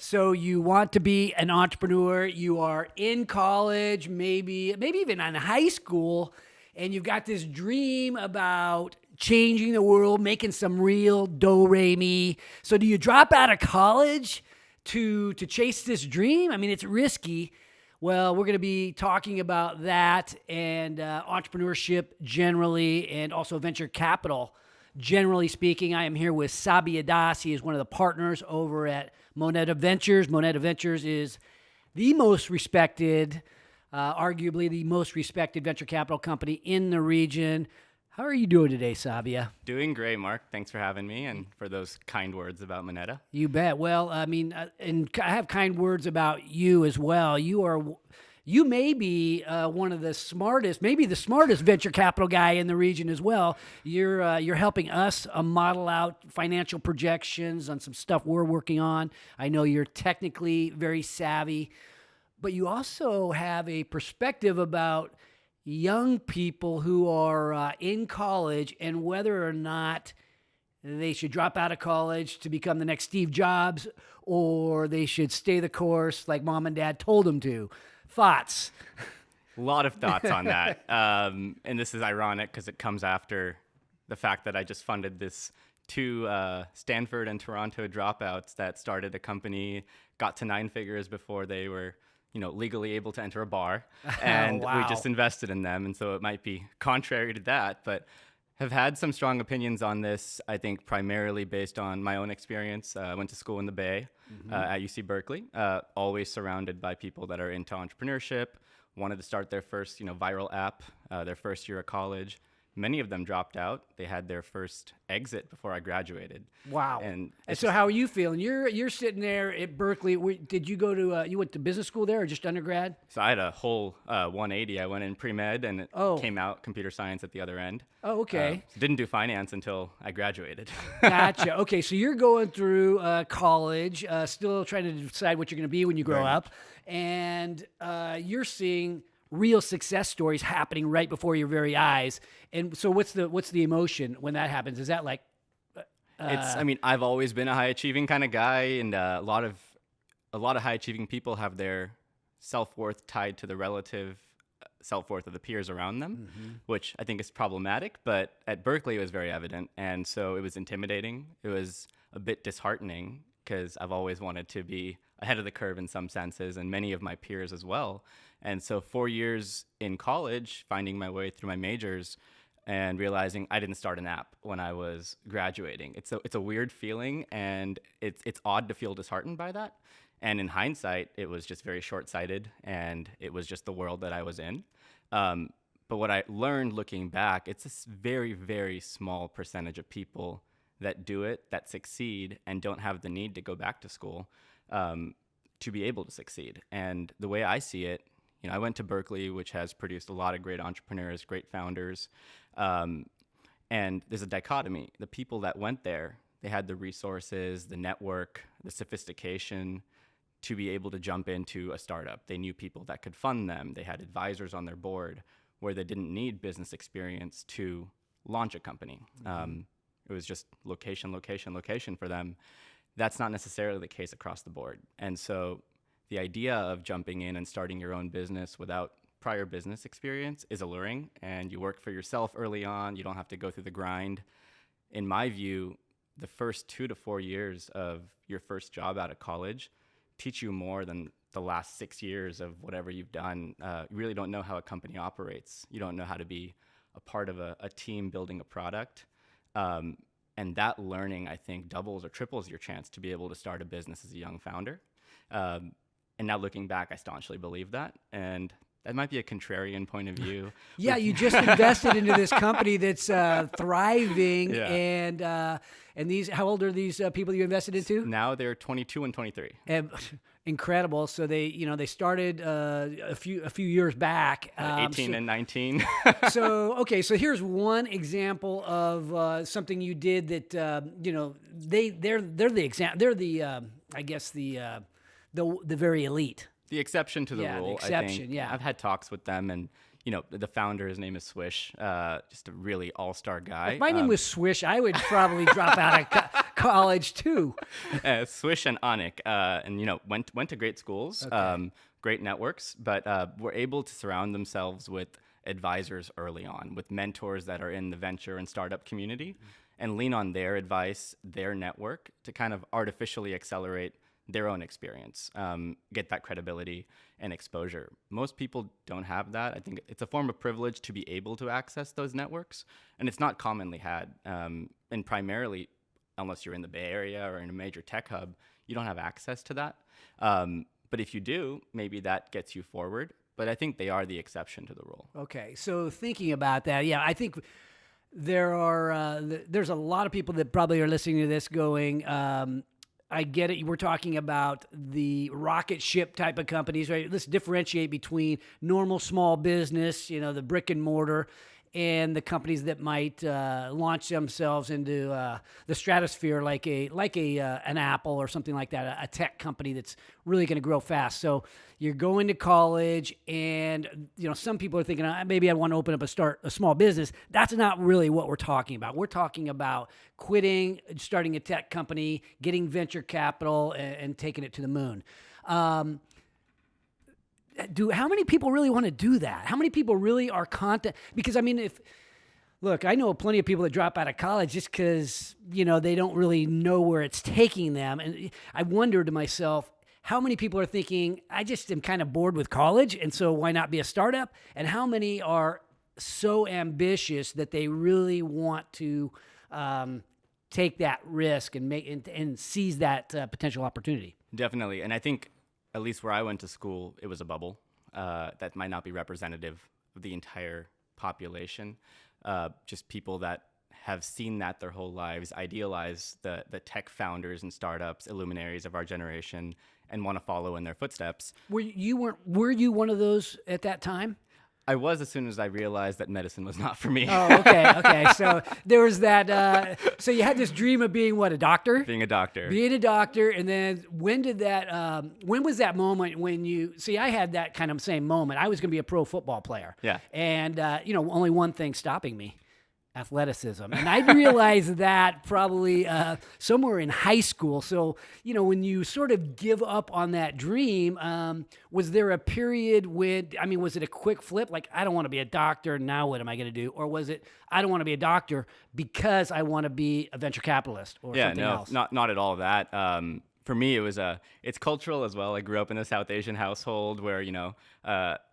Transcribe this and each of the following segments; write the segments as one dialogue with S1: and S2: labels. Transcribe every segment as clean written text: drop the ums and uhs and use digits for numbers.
S1: So you want to be an entrepreneur. You are in college, maybe even in high school, and you've got this dream about changing the world, making some real do-re-mi. So do you drop out of college to chase this dream? I mean, it's risky. Well, we're going to be talking about that and entrepreneurship generally, and also venture capital. Generally speaking, I am here with Sabyas. He is one of the partners over at Moneta Ventures. Moneta Ventures is the most respected, arguably the most respected venture capital company in the region. How are you doing today, Sabya?
S2: Doing great, Mark. Thanks for having me and for those kind words about Moneta.
S1: You bet. Well, I mean, and I have kind words about you as well. You may be one of the smartest, maybe the smartest venture capital guy in the region as well. You're helping us model out financial projections on some stuff we're working on. I know you're technically very savvy, but you also have a perspective about young people who are in college and whether or not they should drop out of college to become the next Steve Jobs, or they should stay the course like mom and dad told them to. Thoughts?
S2: A lot of thoughts on that. And this is ironic because it comes after the fact that I just funded this two Stanford and Toronto dropouts that started a company, got to 9 figures before they were legally able to enter a bar, and
S1: Wow.
S2: we just invested in them. And so it might be contrary to that, but have had some strong opinions on this, I think primarily based on my own experience. I went to school in the Bay at UC Berkeley, always surrounded by people that are into entrepreneurship, wanted to start their first viral app, their first year of college. Many of them dropped out. They had their first exit before I graduated.
S1: Wow.
S2: And
S1: so how are you feeling? You're sitting there at Berkeley. Did you go to, you went to business school there or just undergrad?
S2: So I had a whole 180. I went in pre-med and it came out computer science at the other end.
S1: Oh, okay.
S2: Didn't do finance until I graduated.
S1: Gotcha. Okay, so you're going through college, still trying to decide what you're going to be when you grow up. And you're seeing real success stories happening right before your very eyes. And so what's the emotion when that happens? Is that like
S2: I've always been a high achieving kind of guy, and a lot of high achieving people have their self-worth tied to the relative self-worth of the peers around them, which I think is problematic, but at Berkeley it was very evident. And so it was intimidating. It was a bit disheartening because I've always wanted to be ahead of the curve in some senses, and many of my peers as well. And so 4 years in college, finding my way through my majors and realizing I didn't start an app when I was graduating. It's a weird feeling, and it's odd to feel disheartened by that. And in hindsight, it was just very short-sighted, and it was just the world that I was in. But what I learned looking back, it's a very, very small percentage of people that do it, that succeed, and don't have the need to go back to school to be able to succeed. And the way I see it, I went to Berkeley, which has produced a lot of great entrepreneurs, great founders. And there's a dichotomy. The people that went there, they had the resources, the network, the sophistication to be able to jump into a startup. They knew people that could fund them. They had advisors on their board where they didn't need business experience to launch a company. It was just location for them. That's not necessarily the case across the board. And so the idea of jumping in and starting your own business without prior business experience is alluring, and you work for yourself early on. You don't have to go through the grind. In my view, the first 2 to 4 years of your first job out of college teach you more than the last 6 years of whatever you've done. You really don't know how a company operates. You don't know how to be a part of a team building a product. And that learning, I think, doubles or triples your chance to be able to start a business as a young founder. And now looking back, I staunchly believe that. And that might be a contrarian point of view.
S1: Yeah, you just invested into this company that's thriving.
S2: Yeah.
S1: And these, how old are these people you invested into?
S2: Now they're 22 and 23.
S1: Incredible. So they started a few years back.
S2: 18 and 19.
S1: So here's one example of something you did that they're the example. They're the I guess the very elite.
S2: The exception to the rule.
S1: The exception,
S2: I think.
S1: yeah.
S2: I've had talks with them, and the founder, his name is Swish, just a really all-star guy.
S1: If my name was Swish, I would probably drop out of college too.
S2: Swish and Onik, and went to great schools, great networks, but were able to surround themselves with advisors early on, with mentors that are in the venture and startup community, and lean on their advice, their network to kind of artificially accelerate their own experience, get that credibility and exposure. Most people don't have that. I think it's a form of privilege to be able to access those networks, and it's not commonly had. And primarily, unless you're in the Bay Area or in a major tech hub, you don't have access to that. But if you do, maybe that gets you forward. But I think they are the exception to the rule.
S1: Okay, so thinking about that, yeah, I think there's a lot of people that probably are listening to this going, I get it. We're talking about the rocket ship type of companies, right? Let's differentiate between normal small business, the brick and mortar, and the companies that might launch themselves into the stratosphere, like an Apple or something like that, a tech company that's really going to grow fast. So you're going to college, and some people are thinking, maybe I want to open up a small business. That's not really what we're talking about. We're talking about quitting, starting a tech company, getting venture capital, and taking it to the moon. How many people really want to do that? How many people really are content? Because I know plenty of people that drop out of college just because, they don't really know where it's taking them. And I wonder to myself, how many people are thinking, I just am kind of bored with college, and so why not be a startup? And how many are so ambitious that they really want to take that risk and seize that potential opportunity?
S2: Definitely. And I think, at least where I went to school, it was a bubble that might not be representative of the entire population. Just people that have seen that their whole lives, idealize the tech founders and startups, illuminaries of our generation, and want to follow in their footsteps.
S1: Were you one of those at that time?
S2: I was, as soon as I realized that medicine was not for me.
S1: Oh, okay. So there was that. So you had this dream of being what, a doctor?
S2: Being a doctor.
S1: Being a doctor, and then when was that moment when you? See, I had that kind of same moment. I was going to be a pro football player.
S2: Yeah.
S1: And only one thing stopping me: athleticism. And I realized that probably somewhere in high school. So, when you sort of give up on that dream, was there a period was it a quick flip? Like, I don't want to be a doctor. Now what am I going to do? Or was it, I don't want to be a doctor because I want to be a venture capitalist or something else?
S2: Not at all that. For me, it's cultural as well. I grew up in a South Asian household where,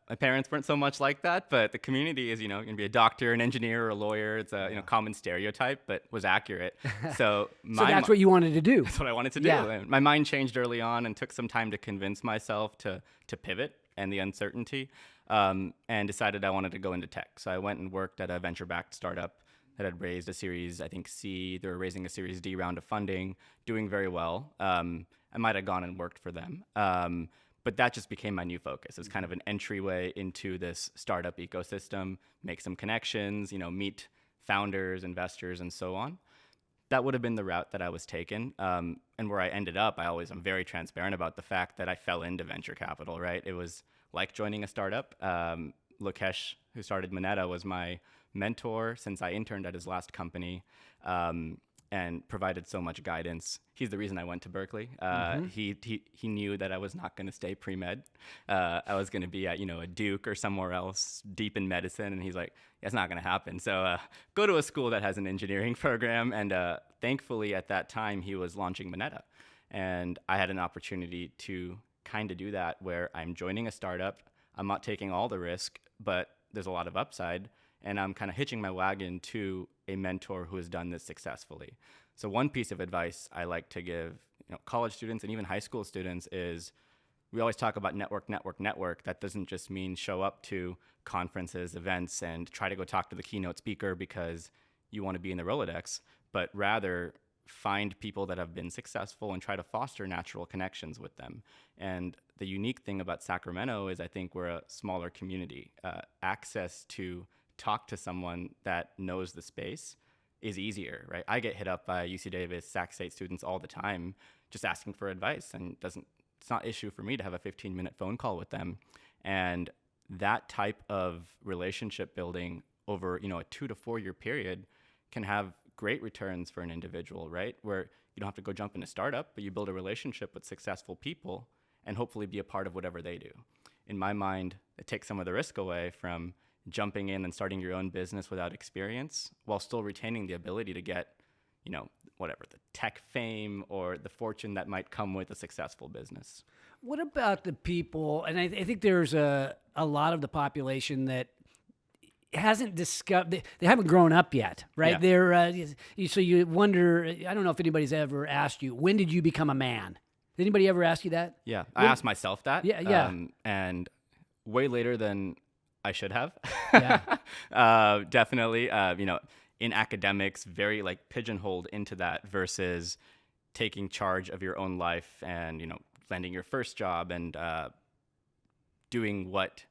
S2: my parents weren't so much like that, but the community is, going to be a doctor, an engineer, or a lawyer. It's a common stereotype, but was accurate. So
S1: that's what you wanted to do.
S2: That's what I wanted to do.
S1: Yeah.
S2: My mind changed early on and took some time to convince myself to pivot and the uncertainty, and decided I wanted to go into tech. So I went and worked at a venture-backed startup that had raised a Series, I think, C. They were raising a Series D round of funding, doing very well. I might have gone and worked for them. But that just became my new focus. It's kind of an entryway into this startup ecosystem, make some connections, meet founders, investors, and so on. That would have been the route that I was taking. And where I ended up, I'm very transparent about the fact that I fell into venture capital, right? It was like joining a startup. Lokesh, who started Moneta, was my mentor since I interned at his last company. And provided so much guidance. He's the reason I went to Berkeley. He knew that I was not going to stay pre-med. I was going to be at a Duke or somewhere else deep in medicine, and he's like, that's not going to happen. So go to a school that has an engineering program. And thankfully, at that time, he was launching Moneta, and I had an opportunity to kind of do that, where I'm joining a startup. I'm not taking all the risk, but there's a lot of upside. And I'm kind of hitching my wagon to a mentor who has done this successfully. So one piece of advice I like to give college students and even high school students is, we always talk about network. That doesn't just mean show up to conferences, events, and try to go talk to the keynote speaker because you want to be in the Rolodex, but rather find people that have been successful and try to foster natural connections with them. And the unique thing about Sacramento is I think we're a smaller community. Access to talk to someone that knows the space is easier, right? I get hit up by UC Davis, Sac State students all the time just asking for advice, and it's not an issue for me to have a 15-minute phone call with them. And that type of relationship building over, a 2 to 4 year period can have great returns for an individual, right? Where you don't have to go jump in a startup, but you build a relationship with successful people and hopefully be a part of whatever they do. In my mind, it takes some of the risk away from jumping in and starting your own business without experience while still retaining the ability to get, whatever, the tech fame or the fortune that might come with a successful business.
S1: What about the people, and I think there's a lot of the population that hasn't discovered, they haven't grown up yet, right?
S2: Yeah.
S1: So you wonder, I don't know if anybody's ever asked you, when did you become a man? Did anybody ever ask you that?
S2: Yeah, I asked myself that.
S1: Yeah.
S2: And way later than I should have.
S1: Yeah.
S2: Definitely. In academics, very like pigeonholed into that versus taking charge of your own life and, landing your first job and doing what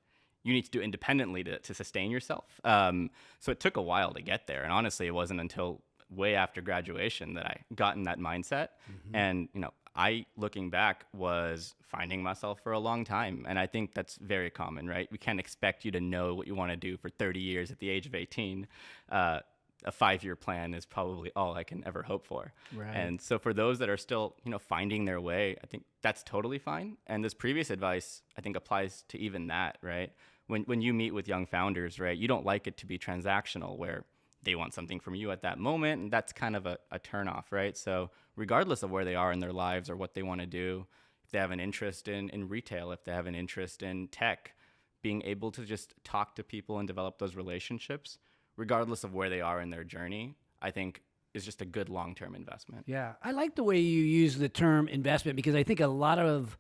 S2: you need to do independently to sustain yourself. So it took a while to get there. And honestly, it wasn't until way after graduation that I got in that mindset. Mm-hmm. And, I, looking back, was finding myself for a long time. And I think that's very common, right? We can't expect you to know what you want to do for 30 years at the age of 18. A 5-year plan is probably all I can ever hope for.
S1: Right.
S2: And so for those that are still, finding their way, I think that's totally fine. And this previous advice, I think, applies to even that, right? When you meet with young founders, right, you don't like it to be transactional where they want something from you at that moment, and that's kind of a turnoff, right? So regardless of where they are in their lives or what they want to do, if they have an interest in retail, if they have an interest in tech, being able to just talk to people and develop those relationships, regardless of where they are in their journey, I think is just a good long-term investment.
S1: Yeah, I like the way you use the term investment because I think a lot of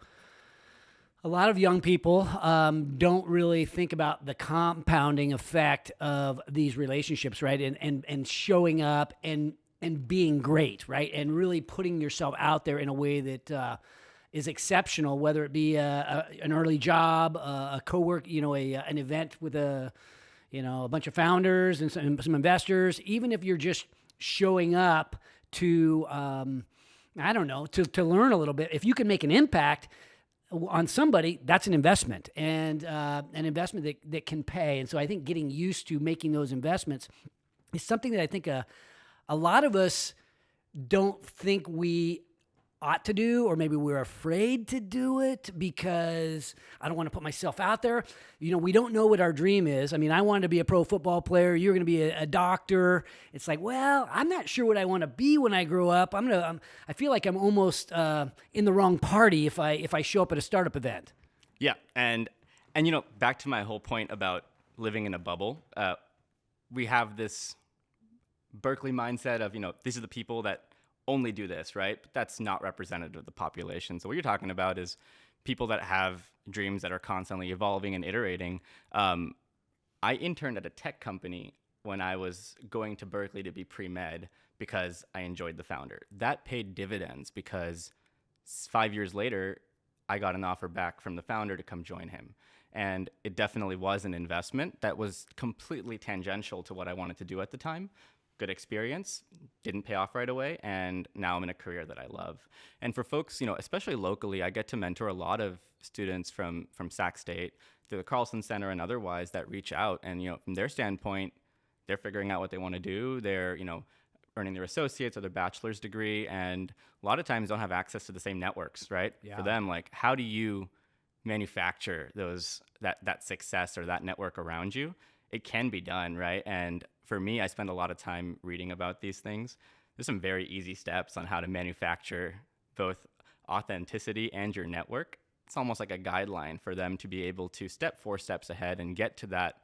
S1: young people don't really think about the compounding effect of these relationships, right? And showing up and being great, right? And really putting yourself out there in a way that is exceptional, whether it be an early job, a co-work, an event with a bunch of founders and some investors, even if you're just showing up to, to learn a little bit. If you can make an impact on somebody, that's an investment, and an investment that can pay. And so I think getting used to making those investments is something that I think a lot of us don't think we ought to do, or maybe we're afraid to do it because I don't want to put myself out there. We don't know what our dream is. I mean, I wanted to be a pro football player. You're going to be a doctor. It's like, well, I'm not sure what I want to be when I grow up. I feel like I'm almost in the wrong party if I show up at a startup event.
S2: Yeah, and back to my whole point about living in a bubble. We have this Berkeley mindset of these are the people that only do this, right? But that's not representative of the population. So what you're talking about is people that have dreams that are constantly evolving and iterating. I interned at a tech company when I was going to Berkeley to be pre-med because I enjoyed the founder. That paid dividends because 5 years later, I got an offer back from the founder to come join him. And it definitely was an investment that was completely tangential to what I wanted to do at the time. Good experience, didn't pay off right away, and now I'm in a career that I love. And for folks, especially locally, I get to mentor a lot of students from Sac State through the Carlson Center and otherwise that reach out. And from their standpoint, they're figuring out what they want to do. They're earning their associates or their bachelor's degree, and a lot of times don't have access to the same networks, right?
S1: Yeah.
S2: For them, like, how do you manufacture that success or that network around you? It can be done, right? And for me, I spend a lot of time reading about these things. There's some very easy steps on how to manufacture both authenticity and your network. It's almost like a guideline for them to be able to step 4 steps ahead and get to that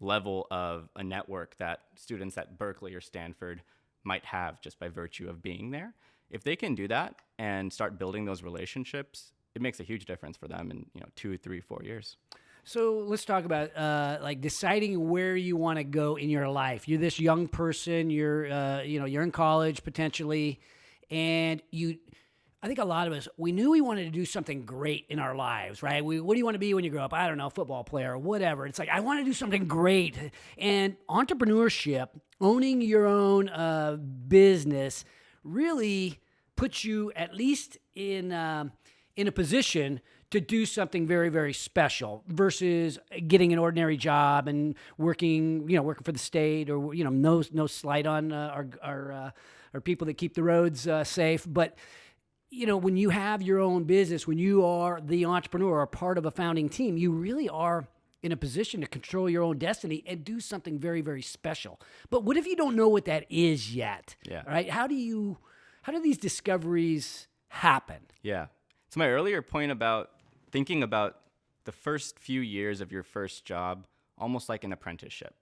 S2: level of a network that students at Berkeley or Stanford might have just by virtue of being there. If they can do that and start building those relationships, it makes a huge difference for them in 2, 3, 4 years.
S1: So let's talk about deciding where you want to go in your life. You're this young person. You're in college potentially, and I think a lot of us, we knew we wanted to do something great in our lives, right? What do you want to be when you grow up? I don't know, football player or whatever. It's like, I want to do something great. And entrepreneurship, owning your own business, really puts you at least in a position to do something very, very special versus getting an ordinary job and working for the state, or no slight on our people that keep the roads safe, but when you have your own business, when you are the entrepreneur or part of a founding team, you really are in a position to control your own destiny and do something very, very special. But what if you don't know what that is yet?
S2: Yeah.
S1: Right? How do these discoveries happen?
S2: Yeah. So my earlier point about thinking about the first few years of your first job almost like an apprenticeship.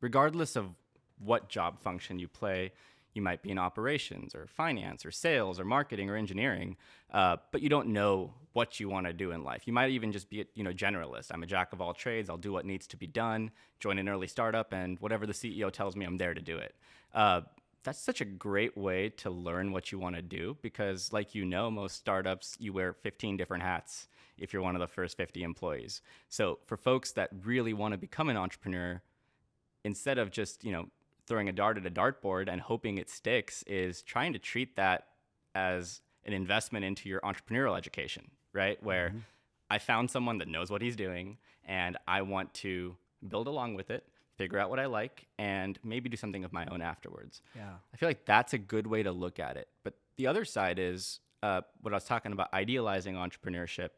S2: Regardless of what job function you play, you might be in operations or finance or sales or marketing or engineering, but you don't know what you want to do in life. You might even just be generalist. I'm a jack of all trades. I'll do what needs to be done, join an early startup, and whatever the CEO tells me, I'm there to do it. That's such a great way to learn what you want to do because, like most startups, you wear 15 different hats if you're one of the first 50 employees. So for folks that really want to become an entrepreneur, instead of just, throwing a dart at a dartboard and hoping it sticks, is trying to treat that as an investment into your entrepreneurial education, right? Where I found someone that knows what he's doing and I want to build along with it, figure out what I like, and maybe do something of my own afterwards.
S1: Yeah.
S2: I feel like that's a good way to look at it. But the other side is what I was talking about, idealizing entrepreneurship.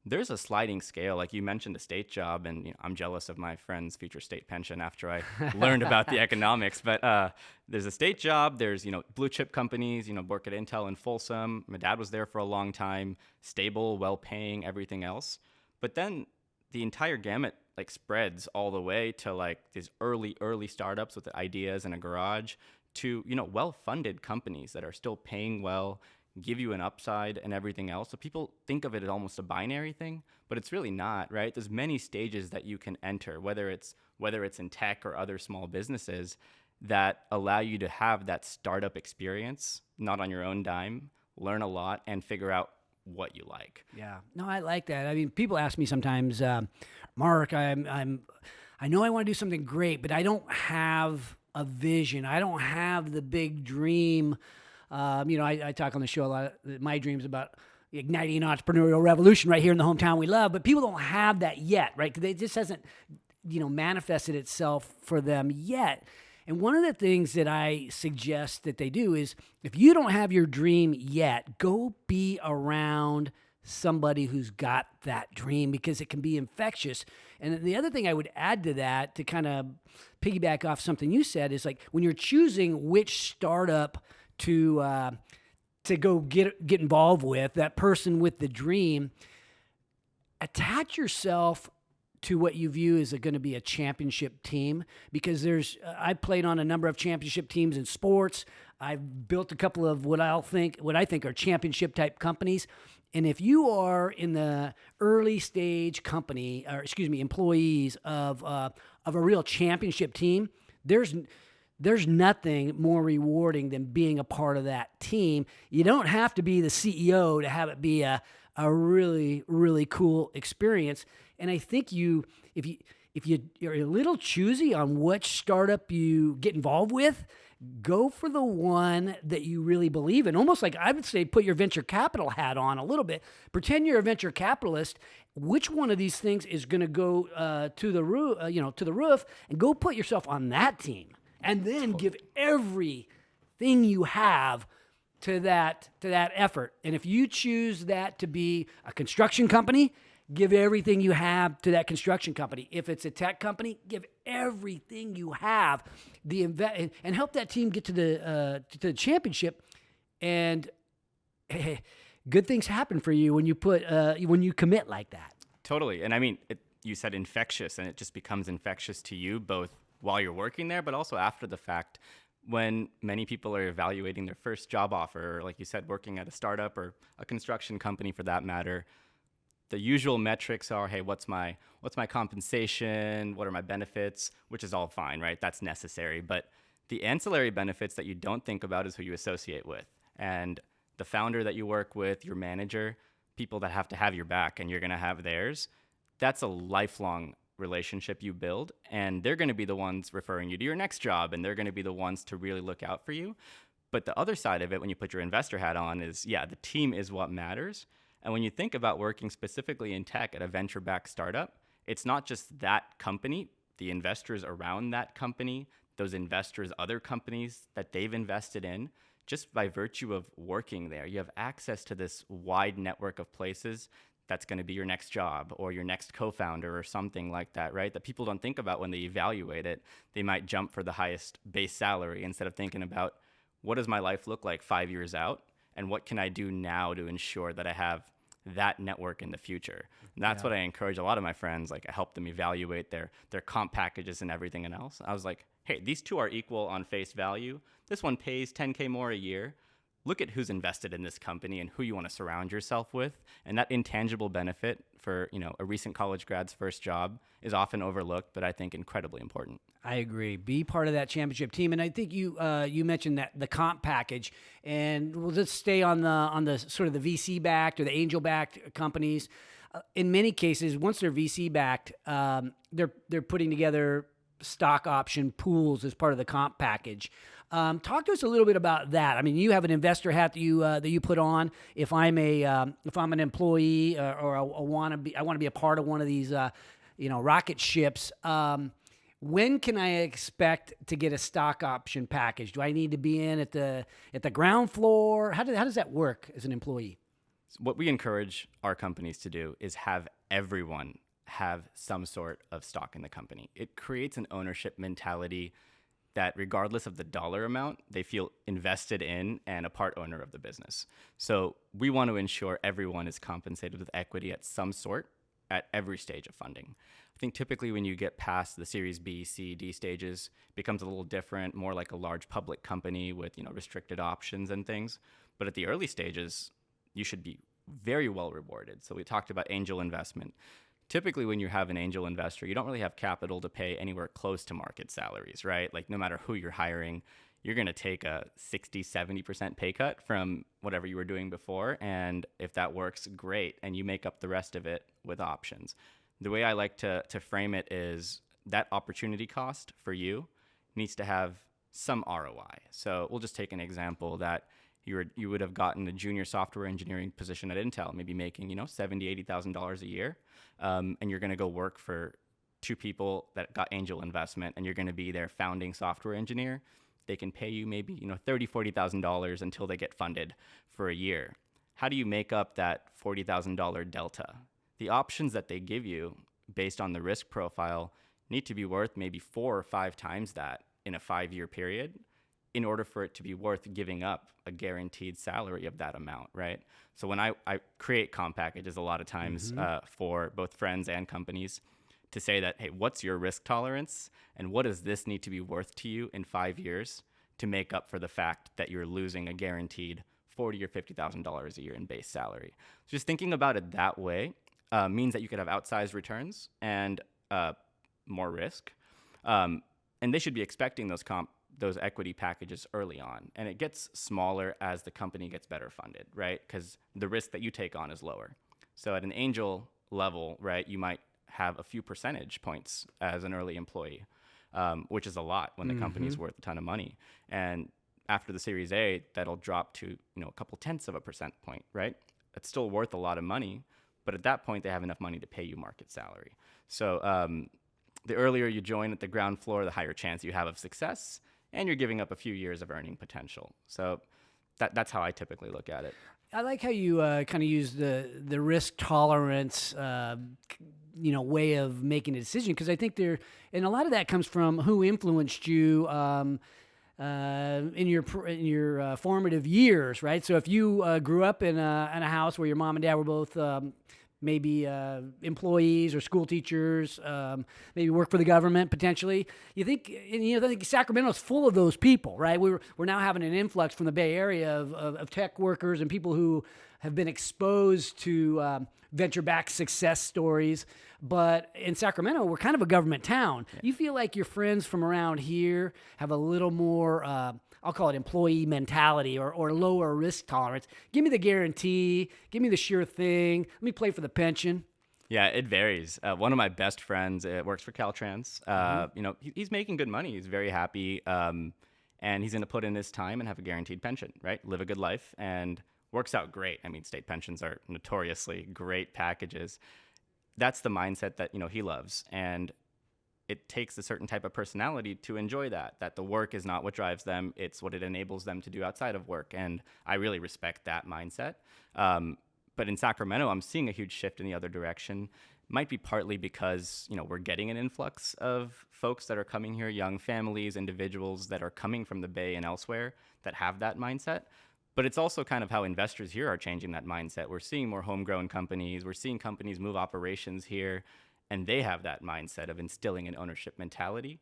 S2: There's a sliding scale. Like you mentioned a state job, and I'm jealous of my friend's future state pension after I learned about the economics. But there's a state job. There's blue chip companies. Work at Intel and Folsom. My dad was there for a long time. Stable, well paying, everything else. But then the entire gamut spreads all the way to these early startups with ideas in a garage to well funded companies that are still paying well, give you an upside and everything else. So people think of it as almost a binary thing, but it's really not, right? There's many stages that you can enter, whether it's in tech or other small businesses, that allow you to have that startup experience, not on your own dime, learn a lot and figure out what you like.
S1: Yeah. No, I like that. I mean, people ask me sometimes, Mark, I know I want to do something great, but I don't have a vision. I don't have the big dream. I talk on the show a lot. My dreams about igniting an entrepreneurial revolution right here in the hometown we love, but people don't have that yet, right? Because it just hasn't, manifested itself for them yet. And one of the things that I suggest that they do is, if you don't have your dream yet, go be around somebody who's got that dream, because it can be infectious. And the other thing I would add to that, to kind of piggyback off something you said, is when you're choosing which startup to go get involved with, that person with the dream, attach yourself to what you view as going to be a championship team, because I played on a number of championship teams in sports. I've built a couple of what I think are championship type companies. And if you are in the early stage employees of a real championship team, there's nothing more rewarding than being a part of that team. You don't have to be the CEO to have it be a really, really cool experience. And I think if you're a little choosy on which startup you get involved with, go for the one that you really believe in. Almost like I would say, put your venture capital hat on a little bit. Pretend you're a venture capitalist. Which one of these things is going to go to the roof, and go put yourself on that team, and then give everything you have to that effort. And if you choose that to be a construction company, give everything you have to that construction company. If it's a tech company, give everything you have, and help that team get to the championship. And good things happen for you when you commit like that.
S2: Totally. And I mean, you said infectious, and it just becomes infectious to you both while you're working there, but also after the fact, when many people are evaluating their first job offer, or like you said, working at a startup or a construction company for that matter. The usual metrics are, hey, what's my compensation? What are my benefits? Which is all fine, right? That's necessary. But the ancillary benefits that you don't think about is who you associate with. And the founder that you work with, your manager, people that have to have your back and you're going to have theirs. That's a lifelong relationship you build. And they're going to be the ones referring you to your next job. And they're going to be the ones to really look out for you. But the other side of it, when you put your investor hat on, is, the team is what matters. And when you think about working specifically in tech at a venture-backed startup, it's not just that company, the investors around that company, those investors, other companies that they've invested in. Just by virtue of working there, you have access to this wide network of places that's going to be your next job or your next co-founder or something like that, right? That people don't think about when they evaluate it. They might jump for the highest base salary instead of thinking about, what does my life look like 5 years out? And what can I do now to ensure that I have that network in the future? And that's what I encourage a lot of my friends. Like, I help them evaluate their comp packages and everything else. I was like, hey, these two are equal on face value. This one pays 10K more a year. Look at who's invested in this company and who you want to surround yourself with. And that intangible benefit for, a recent college grad's first job is often overlooked, but I think incredibly important.
S1: I agree. Be part of that championship team. And I think you mentioned that the comp package, and we'll just stay on the sort of the VC backed or the angel backed companies. In many cases, once they're VC backed, they're putting together stock option pools as part of the comp package. Talk to us a little bit about that. I mean, you have an investor hat that you put on. If I'm an employee or I want to be a part of one of these rocket ships. When can I expect to get a stock option package? Do I need to be in at the ground floor? How does that work as an employee?
S2: What we encourage our companies to do is have everyone have some sort of stock in the company. It creates an ownership mentality that regardless of the dollar amount, they feel invested in and a part owner of the business. So we want to ensure everyone is compensated with equity at some sort at every stage of funding. I think typically when you get past the Series B, C, D stages, it becomes a little different, more like a large public company with restricted options and things. But at the early stages, you should be very well rewarded. So we talked about angel investment. Typically, when you have an angel investor, you don't really have capital to pay anywhere close to market salaries, right? Like, no matter who you're hiring, you're going to take a 60, 70% pay cut from whatever you were doing before. And if that works, great. And you make up the rest of it with options. The way I like to frame it is that opportunity cost for you needs to have some ROI. So we'll just take an example that you would have gotten a junior software engineering position at Intel, maybe making $70,000, $80,000 a year, and you're going to go work for two people that got angel investment, and you're going to be their founding software engineer. They can pay you maybe $30,000, $40,000 until they get funded for a year. How do you make up that $40,000 delta? The options that they give you based on the risk profile need to be worth maybe 4 or 5 times that in a 5-year period, in order for it to be worth giving up a guaranteed salary of that amount, right? So when I create comp packages a lot of times for both friends and companies to say that, hey, what's your risk tolerance and what does this need to be worth to you in 5 years to make up for the fact that you're losing a guaranteed $40,000 or $50,000 a year in base salary? So just thinking about it that way means that you could have outsized returns and more risk. And they should be expecting those equity packages early on. And it gets smaller as the company gets better funded, right? Because the risk that you take on is lower. So at an angel level, right, you might have a few percentage points as an early employee, which is a lot when the company's worth a ton of money. And after the Series A, that'll drop to a couple tenths of a percent point, right? It's still worth a lot of money, but at that point, they have enough money to pay you market salary. So the earlier you join at the ground floor, the higher chance you have of success, and you're giving up a few years of earning potential. So that's how I typically look at it.
S1: I like how you kind of use the risk tolerance, way of making a decision, because I think and a lot of that comes from who influenced you in your formative years, right? So if you grew up in a house where your mom and dad were both maybe employees or school teachers, maybe work for the government potentially. I think Sacramento's full of those people, right? We're now having an influx from the Bay Area of tech workers and people who have been exposed to venture-backed success stories. But in Sacramento, we're kind of a government town. Yeah. You feel like your friends from around here have a little more, I'll call it employee mentality or lower risk tolerance. Give me the guarantee. Give me the sure thing. Let me play for the pension.
S2: Yeah, it varies. One of my best friends works for Caltrans. He's making good money. He's very happy. And he's going to put in his time and have a guaranteed pension, right? Live a good life and works out great. I mean, state pensions are notoriously great packages. That's the mindset that, he loves. And it takes a certain type of personality to enjoy that the work is not what drives them. It's what it enables them to do outside of work. And I really respect that mindset. But in Sacramento, I'm seeing a huge shift in the other direction. Might be partly because, we're getting an influx of folks that are coming here, young families, individuals that are coming from the Bay and elsewhere that have that mindset. But it's also kind of how investors here are changing that mindset. We're seeing more homegrown companies. We're seeing companies move operations here, and they have that mindset of instilling an ownership mentality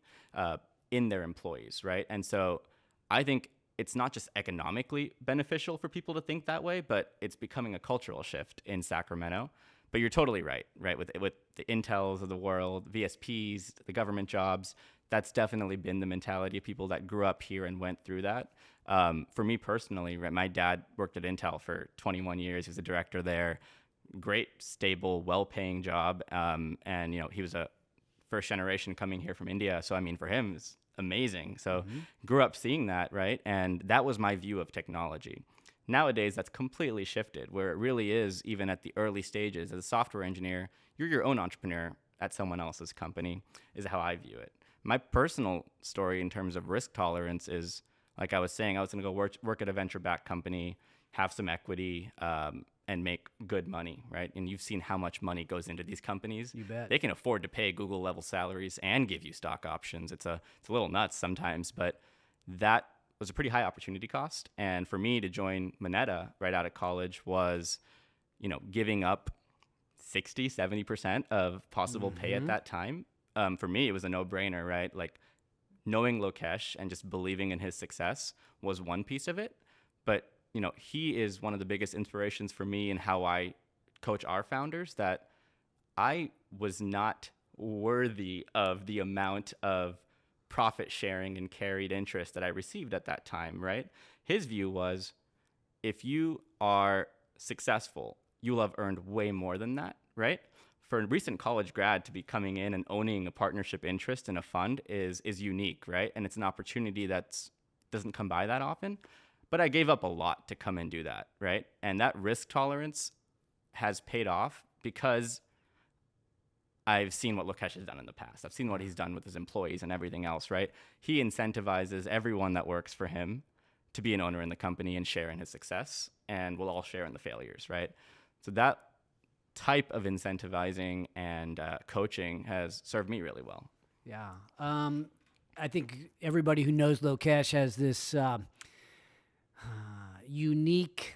S2: in their employees, right? And so I think it's not just economically beneficial for people to think that way, but it's becoming a cultural shift in Sacramento. But you're totally right? With the Intels of the world, VSPs, the government jobs, that's definitely been the mentality of people that grew up here and went through that. For me personally, right, my dad worked at Intel for 21 years. He was a director there. Great, stable, well-paying job. And, he was a first generation coming here from India. So, I mean, for him, it's amazing. So grew up seeing that, right? And that was my view of technology. Nowadays, that's completely shifted, where it really is, even at the early stages, as a software engineer, you're your own entrepreneur at someone else's company, is how I view it. My personal story in terms of risk tolerance is, like I was saying, I was going to go work at a venture-backed company, have some equity, and make good money, right? And you've seen how much money goes into these companies.
S1: You bet.
S2: They can afford to pay Google-level salaries and give you stock options. It's a little nuts sometimes, but that was a pretty high opportunity cost. And for me to join Moneta right out of college was, giving up 60, 70% of possible pay at that time. For me, it was a no-brainer, right? Like, knowing Lokesh and just believing in his success was one piece of it. But, he is one of the biggest inspirations for me in how I coach our founders, that I was not worthy of the amount of profit sharing and carried interest that I received at that time, right? His view was, if you are successful, you'll have earned way more than that, right? For a recent college grad to be coming in and owning a partnership interest in a fund is unique, right? And it's an opportunity that doesn't come by that often. But I gave up a lot to come and do that, right? And that risk tolerance has paid off because I've seen what Lokesh has done in the past. I've seen what he's done with his employees and everything else, right? He incentivizes everyone that works for him to be an owner in the company and share in his success, and we'll all share in the failures, right? So that type of incentivizing and coaching has served me really well.
S1: Yeah. I think everybody who knows Lokesh has this unique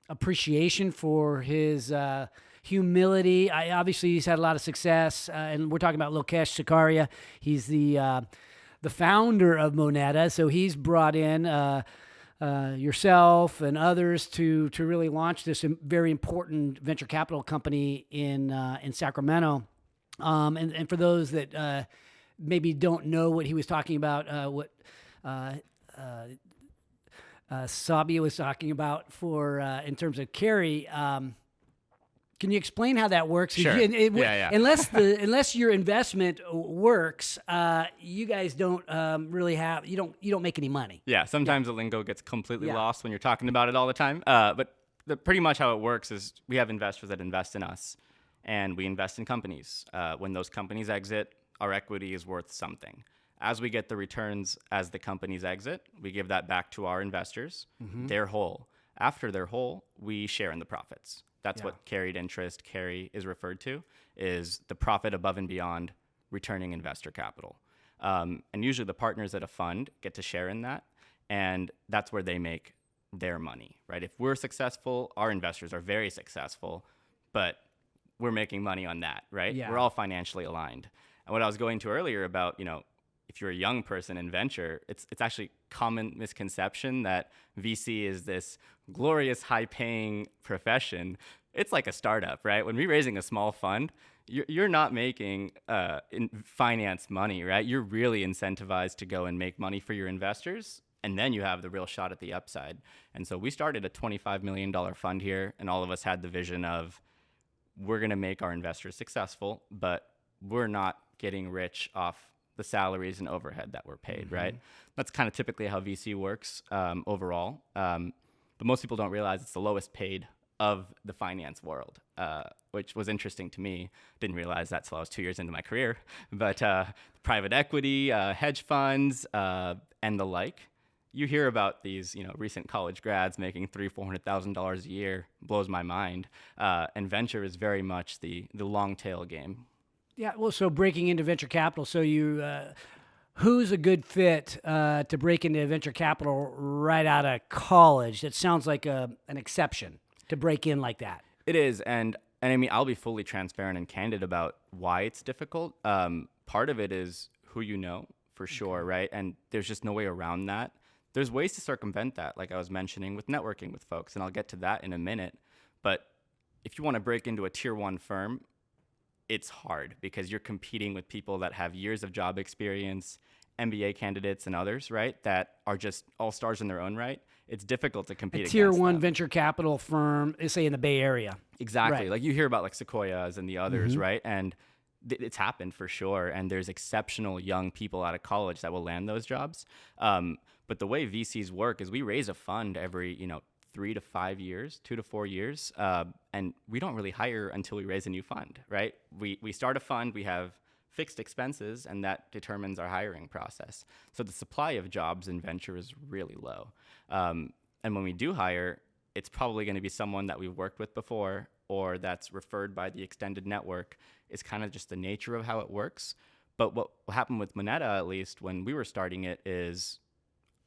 S1: appreciation for his humility. Obviously, he's had a lot of success, and we're talking about Lokesh Sakaria. He's the founder of Moneta, so he's brought in yourself and others to really launch this very important venture capital company in Sacramento. And for those that maybe don't know what he was talking about, what Sabya was talking about for in terms of carry. Can you explain how that works?
S2: Sure. Yeah.
S1: Unless your investment works, you guys don't really have you don't make any money.
S2: Yeah. Sometimes the lingo gets completely lost when you're talking about it all the time. But pretty much how it works is we have investors that invest in us, and we invest in companies. When those companies exit, our equity is worth something. As we get the returns as the companies exit, we give that back to our investors. They're whole. After they're whole, we share in the profits. That's what carried interest, carry, is referred to, is the profit above and beyond returning investor capital. And usually the partners at a fund get to share in that, and that's where they make their money, right? If we're successful, our investors are very successful, but we're making money on that, right?
S1: Yeah.
S2: We're all financially aligned. And what I was going to earlier about, if you're a young person in venture, it's actually common misconception that VC is this glorious, high-paying profession. It's like a startup, right? When we're raising a small fund, you're not making finance money, right? You're really incentivized to go and make money for your investors, and then you have the real shot at the upside. And so we started a $25 million fund here, and all of us had the vision of, we're going to make our investors successful, but we're not getting rich off the salaries and overhead that we're paid, right? That's kind of typically how VC works overall. but most people don't realize it's the lowest paid of the finance world, which was interesting to me. Didn't realize that till I was 2 years into my career. But private equity, hedge funds, and the like. You hear about these, recent college grads making $300,000-$400,000 a year. Blows my mind. And venture is very much the long tail game.
S1: Yeah. Well, so breaking into venture capital. So who's a good fit to break into venture capital right out of college? That sounds like an exception to break in like that.
S2: It is, and I mean, I'll be fully transparent and candid about why it's difficult. Part of it is who you know, for sure, right? And there's just no way around that. There's ways to circumvent that, like I was mentioning with networking with folks, and I'll get to that in a minute. But if you want to break into a tier 1 firm, it's hard because you're competing with people that have years of job experience, MBA candidates and others, right, that are just all stars in their own right. It's difficult to compete against
S1: tier 1
S2: them.
S1: venture capital firm, say in the Bay Area.
S2: Exactly.
S1: Right.
S2: Like you hear about like Sequoias and the others, right? And it's happened for sure. And there's exceptional young people out of college that will land those jobs. But the way VCs work is we raise a fund every, 3 to 5 years, 2 to 4 years. And we don't really hire until we raise a new fund, right? We start a fund, we have fixed expenses, and that determines our hiring process. So the supply of jobs in venture is really low. And when we do hire, it's probably going to be someone that we've worked with before or that's referred by the extended network. Is kind of just the nature of how it works. But what happened with Moneta, at least when we were starting it, is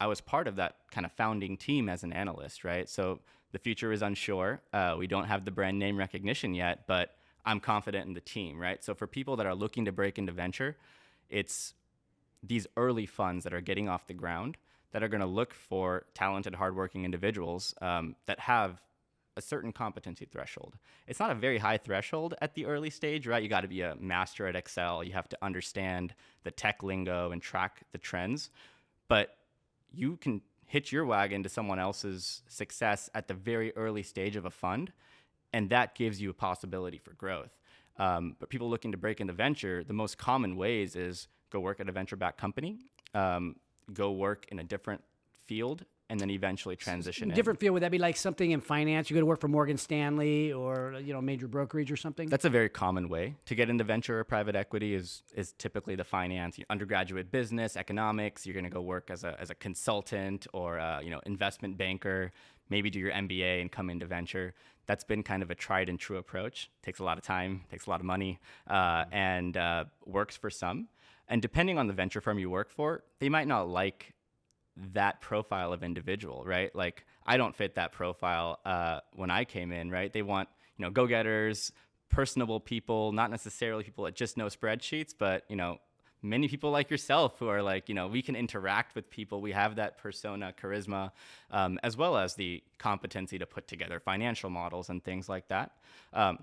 S2: I was part of that kind of founding team as an analyst, right? So the future is unsure. We don't have the brand name recognition yet, but I'm confident in the team, right? So for people that are looking to break into venture, it's these early funds that are getting off the ground that are going to look for talented, hardworking individuals that have a certain competency threshold. It's not a very high threshold at the early stage, right? You got to be a master at Excel. You have to understand the tech lingo and track the trends. But you can hitch your wagon to someone else's success at the very early stage of a fund, and that gives you a possibility for growth. But people looking to break into venture, the most common ways is go work at a venture-backed company, go work in a different field, and then eventually transition in.
S1: Different field, would that be like something in finance? You go to work for Morgan Stanley or major brokerage or something?
S2: That's a very common way to get into venture or private equity is typically the finance, undergraduate business, economics. You're going to go work as a consultant or investment banker, maybe do your MBA and come into venture. That's been kind of a tried and true approach. Takes a lot of time, takes a lot of money, and works for some. And depending on the venture firm you work for, they might not like that profile of individual, right? Like I don't fit that profile when I came in, right? They want, go-getters, personable people, not necessarily people that just know spreadsheets, but, many people like yourself who are like, we can interact with people. We have that persona, charisma, as well as the competency to put together financial models and things like that.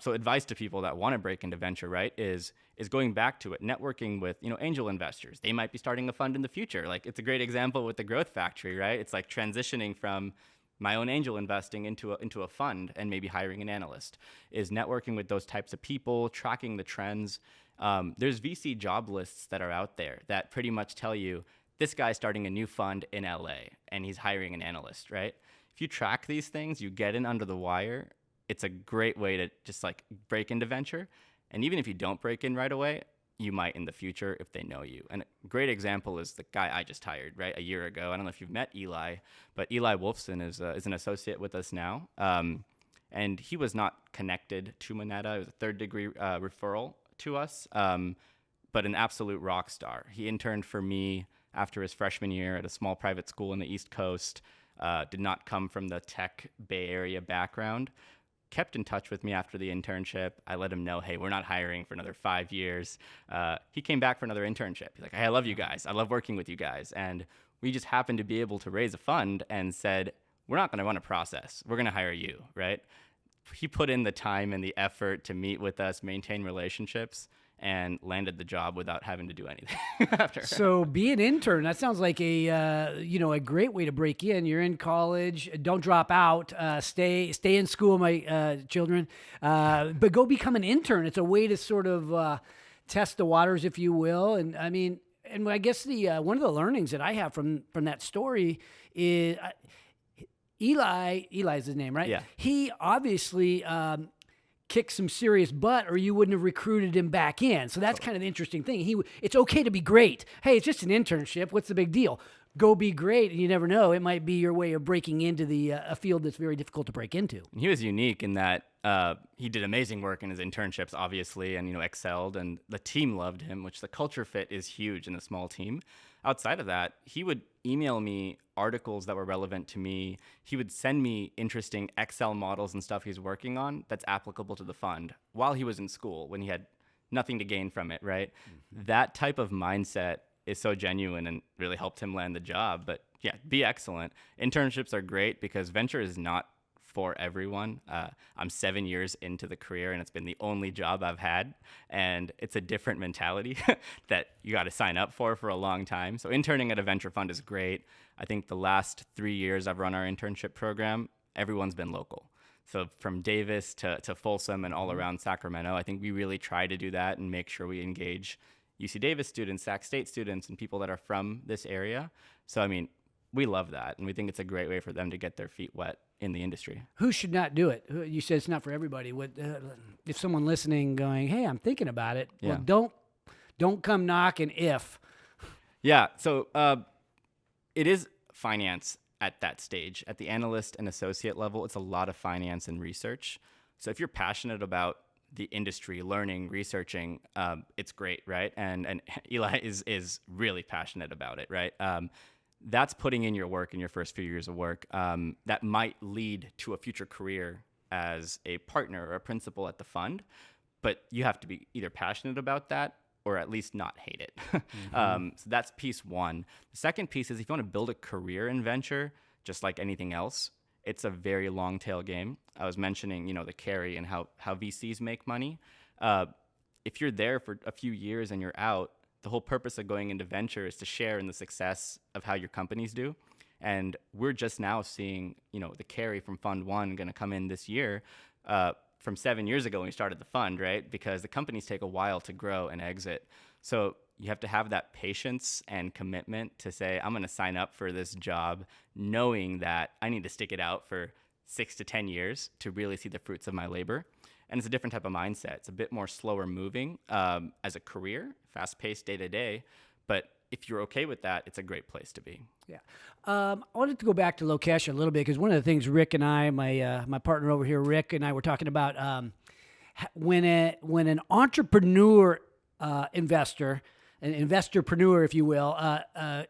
S2: So advice to people that want to break into venture, right, is going back to it, networking with, angel investors. They might be starting a fund in the future. Like it's a great example with the Growth Factory, right? It's like transitioning from my own angel investing into a fund and maybe hiring an analyst, is networking with those types of people, tracking the trends. There's VC job lists that are out there that pretty much tell you this guy's starting a new fund in LA and he's hiring an analyst, right? If you track these things, you get in under the wire. It's a great way to just like break into venture. And even if you don't break in right away, you might in the future if they know you. And a great example is the guy I just hired, right, a year ago. I don't know if you've met Eli, but Eli Wolfson is an associate with us now. And he was not connected to Moneta. It was a third-degree referral to us, but an absolute rock star. He interned for me after his freshman year at a small private school in the East Coast, did not come from the tech Bay Area background, kept in touch with me after the internship. I let him know, hey, we're not hiring for another 5 years. He came back for another internship. He's like, hey, I love you guys. I love working with you guys. And we just happened to be able to raise a fund and said, we're not going to run a process. We're going to hire you, right? He put in the time and the effort to meet with us, maintain relationships, and landed the job without having to do anything after.
S1: So be an intern. That sounds like a great way to break in. You're in college. Don't drop out. Stay in school, my children. But go become an intern. It's a way to sort of test the waters, if you will. And I mean, and I guess the one of the learnings that I have from that story is Eli's his name, right?
S2: Yeah.
S1: He obviously kicked some serious butt, or you wouldn't have recruited him back in. So that's kind of the interesting thing. It's okay to be great. Hey, it's just an internship. What's the big deal? Go be great, and you never know. It might be your way of breaking into a field that's very difficult to break into.
S2: He was unique in that he did amazing work in his internships, obviously, and excelled, and the team loved him, which the culture fit is huge in a small team. Outside of that, he would email me articles that were relevant to me. He would send me interesting Excel models and stuff he's working on that's applicable to the fund while he was in school when he had nothing to gain from it, right? Mm-hmm. That type of mindset is so genuine and really helped him land the job. But yeah, be excellent. Internships are great because venture is not for everyone. I'm 7 years into the career and it's been the only job I've had. And it's a different mentality that you got to sign up for a long time. So interning at a venture fund is great. I think the last 3 years I've run our internship program, everyone's been local. So from Davis to Folsom and all around Sacramento, I think we really try to do that and make sure we engage UC Davis students, Sac State students, and people that are from this area. So, I mean, we love that. And we think it's a great way for them to get their feet wet in the industry.
S1: Who should not do it? You said it's not for everybody. If someone listening going, hey, I'm thinking about it,
S2: yeah.
S1: Well, don't come knocking if.
S2: Yeah. So it is finance at that stage. At the analyst and associate level, it's a lot of finance and research. So if you're passionate about the industry, learning, researching, it's great, right? And Eli is really passionate about it, right? That's putting in your work in your first few years of work. That might lead to a future career as a partner or a principal at the fund, but you have to be either passionate about that or at least not hate it. Mm-hmm. So that's piece one. The second piece is if you want to build a career in venture, just like anything else, it's a very long tail game. I was mentioning, the carry and how VCs make money. If you're there for a few years and you're out, the whole purpose of going into venture is to share in the success of how your companies do. And we're just now seeing, the carry from Fund 1 going to come in this year from 7 years ago when we started the fund, right? Because the companies take a while to grow and exit. So you have to have that patience and commitment to say, I'm going to sign up for this job knowing that I need to stick it out for 6 to 10 years to really see the fruits of my labor. And it's a different type of mindset. It's a bit more slower moving as a career, fast-paced day to day. But if you're okay with that, it's a great place to be.
S1: Yeah. I wanted to go back to Lokesh a little bit because one of the things Rick and I, my partner over here, Rick, and I were talking about when an entrepreneur investor, an investorpreneur, if you will,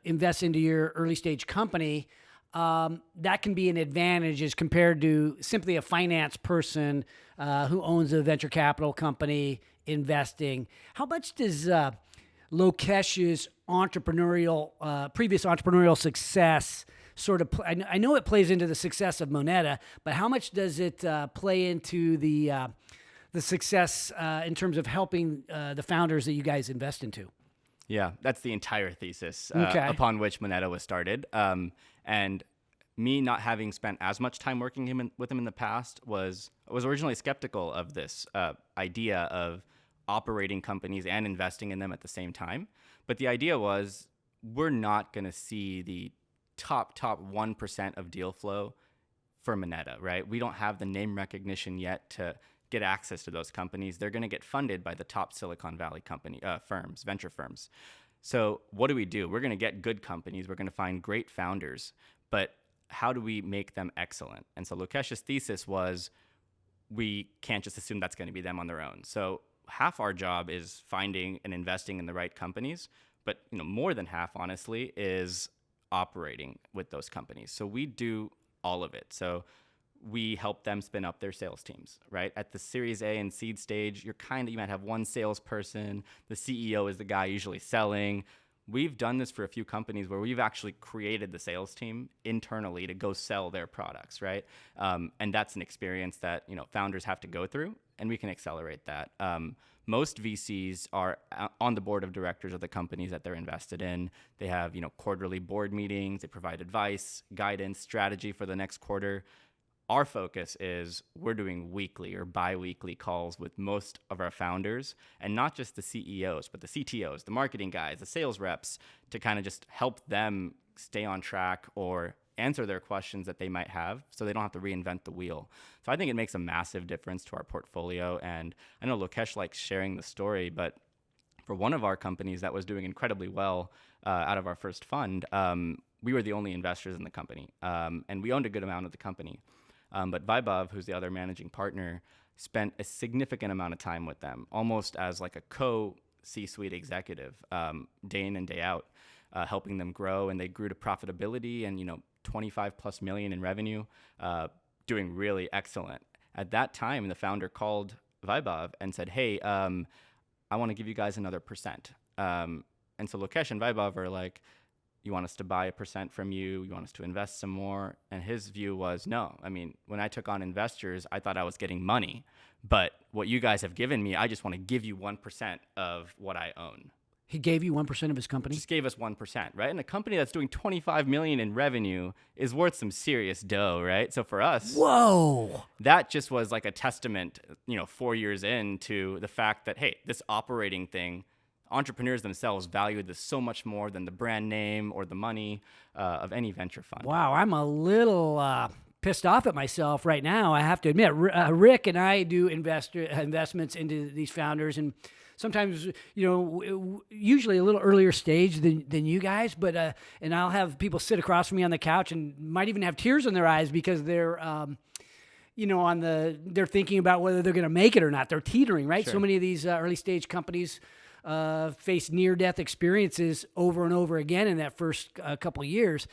S1: invests into your early stage company, that can be an advantage as compared to simply a finance person who owns a venture capital company investing. How much does Lokesh's previous entrepreneurial success sort of, I know it plays into the success of Moneta, but how much does it play into the success in terms of helping the founders that you guys invest into?
S2: Yeah, that's the entire thesis upon which Moneta was started. And me not having spent as much time working with him in the past was originally skeptical of this idea of operating companies and investing in them at the same time. But the idea was we're not going to see the top 1% of deal flow for Moneta, right? We don't have the name recognition yet to get access to those companies. They're going to get funded by the top Silicon Valley firms, venture firms. So what do? We're going to get good companies. We're going to find great founders. But how do we make them excellent? And so Lokesh's thesis was we can't just assume that's going to be them on their own. So half our job is finding and investing in the right companies, but more than half, honestly, is operating with those companies. So we do all of it. So we help them spin up their sales teams, right? At the Series A and seed stage, you might have one salesperson. The CEO is the guy usually selling. We've done this for a few companies where we've actually created the sales team internally to go sell their products, right? And that's an experience that founders have to go through, and we can accelerate that. Most VCs are on the board of directors of the companies that they're invested in. They have quarterly board meetings. They provide advice, guidance, strategy for the next quarter. Our focus is we're doing weekly or bi-weekly calls with most of our founders, and not just the CEOs, but the CTOs, the marketing guys, the sales reps, to kind of just help them stay on track or answer their questions that they might have so they don't have to reinvent the wheel. So I think it makes a massive difference to our portfolio. And I know Lokesh likes sharing the story, but for one of our companies that was doing incredibly well out of our first fund, we were the only investors in the company, and we owned a good amount of the company. But Vaibhav, who's the other managing partner, spent a significant amount of time with them, almost as like a C-suite executive, day in and day out, helping them grow. And they grew to profitability and, 25 plus million in revenue, doing really excellent. At that time, the founder called Vaibhav and said, hey, I want to give you guys another percent. And so Lokesh and Vaibhav are like, you want us to buy a percent from you? You want us to invest some more? And his view was, no. I mean, when I took on investors, I thought I was getting money. But what you guys have given me, I just want to give you 1% of what I own.
S1: He gave you 1% of his company?
S2: Just gave us 1%, right? And a company that's doing 25 million in revenue is worth some serious dough, right? So for us,
S1: whoa,
S2: that just was like a testament, 4 years into the fact that, hey, this operating thing, entrepreneurs themselves value this so much more than the brand name or the money of any venture fund.
S1: Wow, I'm a little pissed off at myself right now, I have to admit. Rick and I do investments into these founders, and sometimes, usually a little earlier stage than you guys, but and I'll have people sit across from me on the couch and might even have tears in their eyes because they're they're thinking about whether they're going to make it or not. They're teetering, right?
S2: Sure.
S1: So many of these early stage companies face near-death experiences over and over again in that first couple of years.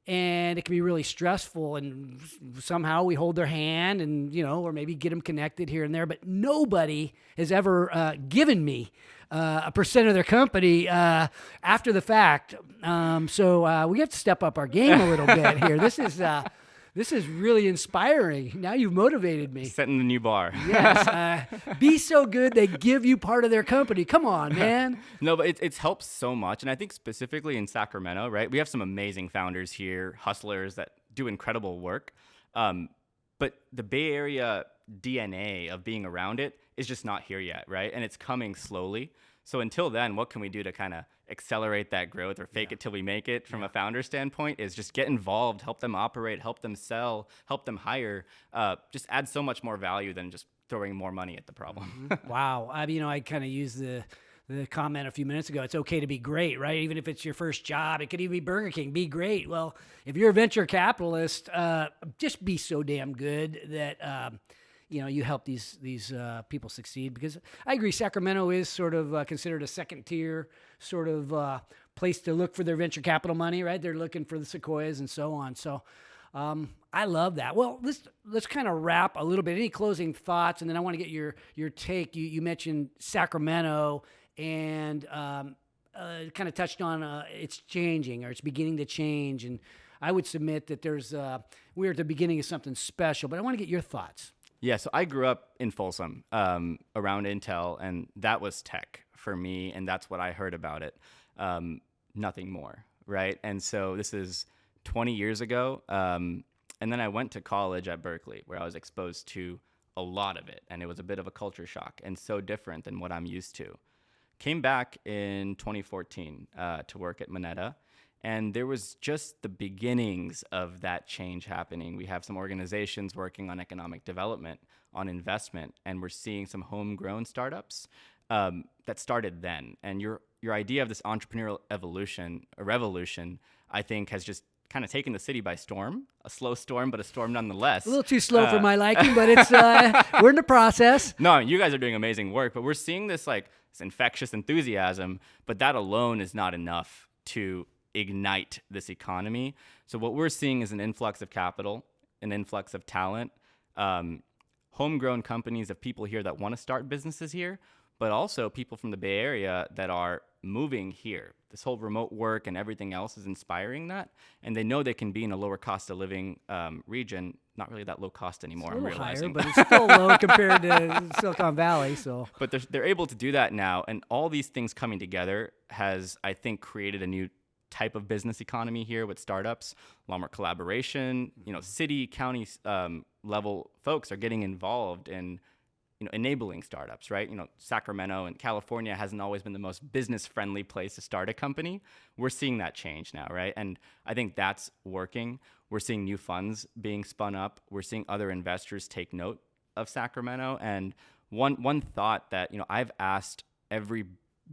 S1: And it can be really stressful, and somehow we hold their hand and, or maybe get them connected here and there. But nobody has ever given me a percent of their company after the fact. So we have to step up our game a little bit here. This is really inspiring. Now you've motivated me.
S2: Setting the new bar.
S1: Yes. Be so good they give you part of their company. Come on, man.
S2: No, but it's helped so much. And I think specifically in Sacramento, right? We have some amazing founders here, hustlers that do incredible work. But the Bay Area DNA of being around it is just not here yet, right? And it's coming slowly. So until then, what can we do to kind of accelerate that growth or fake it till we make it from a founder standpoint is just get involved, help them operate, help them sell, help them hire, just add so much more value than just throwing more money at the problem.
S1: Wow. I kind of used the comment a few minutes ago. It's okay to be great, right? Even if it's your first job, it could even be Burger King, be great. Well, if you're a venture capitalist, just be so damn good that, you help these people succeed, because I agree Sacramento is sort of considered a second tier sort of place to look for their venture capital money, right? They're looking for the Sequoias and so on. So I love that. Well, let's kind of wrap a little bit. Any closing thoughts? And then I want to get your take. You mentioned Sacramento and kind of touched on it's changing, or it's beginning to change. And I would submit that we're at the beginning of something special, but I want to get your thoughts.
S2: Yeah, so I grew up in Folsom, around Intel, and that was tech for me, and that's what I heard about it. Nothing more, right? And so this is 20 years ago, and then I went to college at Berkeley, where I was exposed to a lot of it, and it was a bit of a culture shock and so different than what I'm used to. Came back in 2014 to work at Moneta. And there was just the beginnings of that change happening. We have some organizations working on economic development, on investment, and we're seeing some homegrown startups that started then. And your idea of this entrepreneurial revolution, I think, has just kind of taken the city by storm. A slow storm, but a storm nonetheless.
S1: A little too slow for my liking, but it's we're in the process.
S2: No, you guys are doing amazing work, but we're seeing this infectious enthusiasm, but that alone is not enough to ignite this economy. So what we're seeing is an influx of capital, an influx of talent, homegrown companies of people here that want to start businesses here, but also people from the Bay Area that are moving here. This whole remote work and everything else is inspiring that, and they know they can be in a lower cost of living region. Not really that low cost anymore,
S1: it's a
S2: I'm
S1: little
S2: realizing.
S1: higher, but it's still low compared to Silicon Valley. So,
S2: but they're able to do that now, and all these things coming together has, I think, created a new type of business economy here with startups, a lot more collaboration. City, county level folks are getting involved in enabling startups, right? Sacramento and California hasn't always been the most business-friendly place to start a company. We're seeing that change now, right? And I think that's working. We're seeing new funds being spun up. We're seeing other investors take note of Sacramento. And one thought that, I've asked every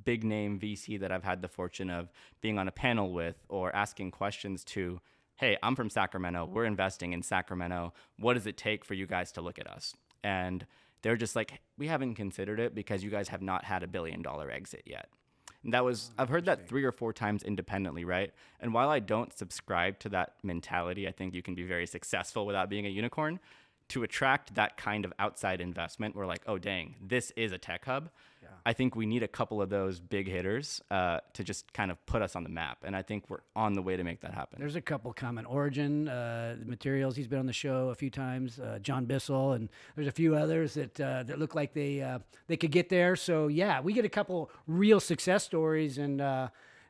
S2: big name VC that I've had the fortune of being on a panel with or asking questions to, hey, I'm from Sacramento. We're investing in Sacramento. What does it take for you guys to look at us? And they're just like, we haven't considered it because you guys have not had $1 billion exit yet. And I've heard that 3 or 4 times independently, right? And while I don't subscribe to that mentality, I think you can be very successful without being a unicorn. To attract that kind of outside investment, we're like, oh, dang, this is a tech hub. Yeah. I think we need a couple of those big hitters to just kind of put us on the map. And I think we're on the way to make that happen.
S1: There's a couple coming. Origin Materials, he's been on the show a few times. John Bissell, and there's a few others that look like they could get there. So, yeah, we get a couple real success stories, and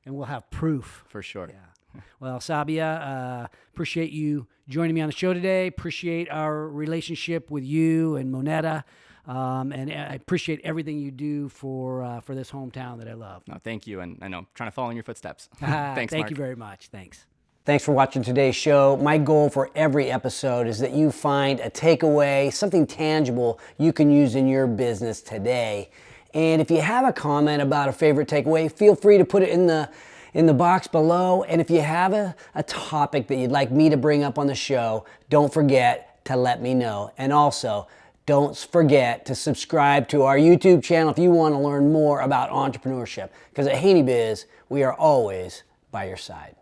S1: we'll have proof.
S2: For sure.
S1: Yeah. Well, Sabya, appreciate you joining me on the show today. Appreciate our relationship with you and Moneta. And I appreciate everything you do for this hometown that I love.
S2: No, thank you. And I know, trying to follow in your footsteps.
S1: Thanks,
S2: Mark.
S1: Thank you very much. Thanks.
S3: Thanks for watching today's show. My goal for every episode is that you find a takeaway, something tangible you can use in your business today. And if you have a comment about a favorite takeaway, feel free to put it in the box below. And if you have a topic that you'd like me to bring up on the show, don't forget to let me know. And also, don't forget to subscribe to our YouTube channel if you want to learn more about entrepreneurship. Because at Haney Biz, we are always by your side.